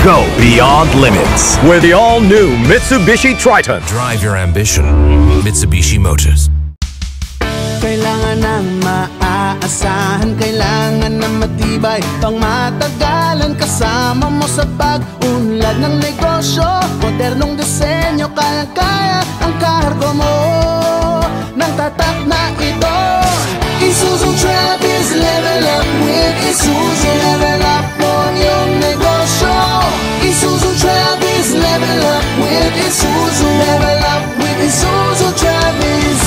Go beyond limits with the all-new Mitsubishi Triton. Drive your ambition. Mitsubishi Motors. Kailangan ng maaasahan, kailangan ng matibay, pang matagalan kasama mo sa pag-unlad ng negosyo. Modernong disenyo, kaya-kaya ang kargo mo ng tatak na ito. Isuzu Travis, level up with Isuzu. Level up on yung negosyo. Isuzu Travis, level up with Isuzu. Level up with Isuzu Travis.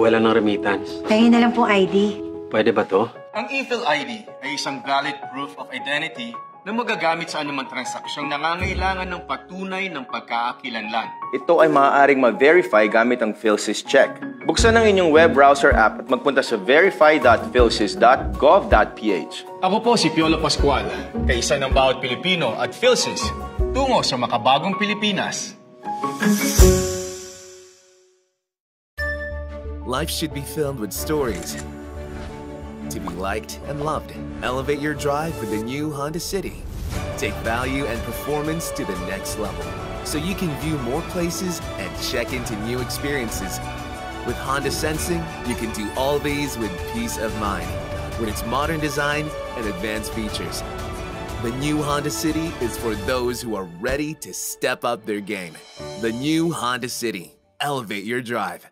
Wala ng remittance. Kaya na lang po ID. Pwede ba to? Ang e-Phil ID ay isang valid proof of identity na magagamit sa anumang transaksyong nangangailangan ng patunay ng pagkakakilanlan. Ito ay maaaring ma-verify gamit ang PhilSys Check. Buksan ang inyong web browser app at magpunta sa verify.philsys.gov.ph. Ako po si Piolo Pascual, kaisa ng bawat Pilipino at PhilSys, tungo sa makabagong Pilipinas. Life should be filled with stories to be liked and loved. Elevate your drive with the new Honda City. Take value and performance to the next level so you can view more places and check into new experiences. With Honda Sensing, you can do all these with peace of mind with its modern design and advanced features. The new Honda City is for those who are ready to step up their game. The new Honda City. Elevate your drive.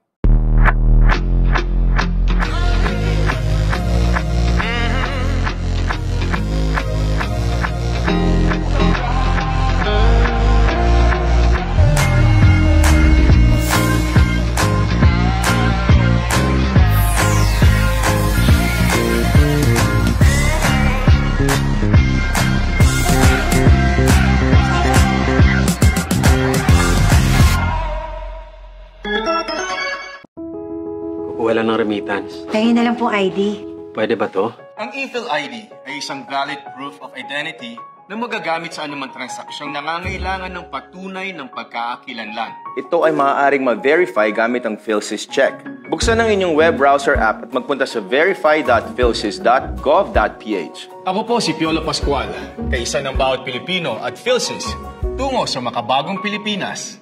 Wala ng remittance. Kaya na lang po ID. Pwede ba to? Ang e-Phil ID ay isang valid proof of identity na magagamit sa anumang transaksyong nangangailangan ng patunay ng pagkakakilanlan. Ito ay maaaring ma-verify gamit ang PhilSys Check. Buksan ang inyong web browser app at magpunta sa verify.philsys.gov.ph. Ako po si Piolo Pascual, kaisa ng bawat Pilipino at PhilSys, tungo sa makabagong Pilipinas.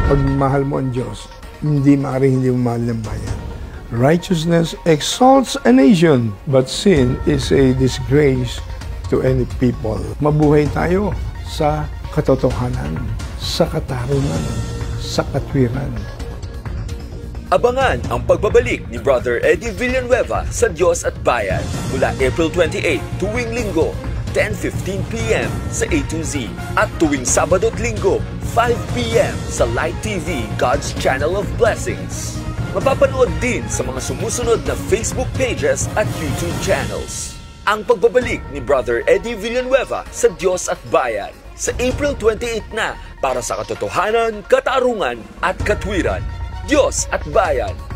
Pag mahal mo ang Diyos, hindi maaaring hindi mo mahal ng bayan. Righteousness exalts a nation, but sin is a disgrace to any people. Mabuhay tayo sa katotohanan, sa katarungan, sa katwiran. Abangan ang pagbabalik ni Brother Eddie Villanueva sa Diyos at Bayan mula April 28 tuwing Linggo, 10:15 p.m. sa A to Z at tuwing Sabado at Linggo, 5 p.m. sa Light TV, God's Channel of Blessings. Mapapanood din sa mga sumusunod na Facebook pages at YouTube channels. Ang pagbabalik ni Brother Eddie Villanueva sa Diyos at Bayan sa April 28 na para sa katotohanan, katarungan at katwiran. Diyos at Bayan.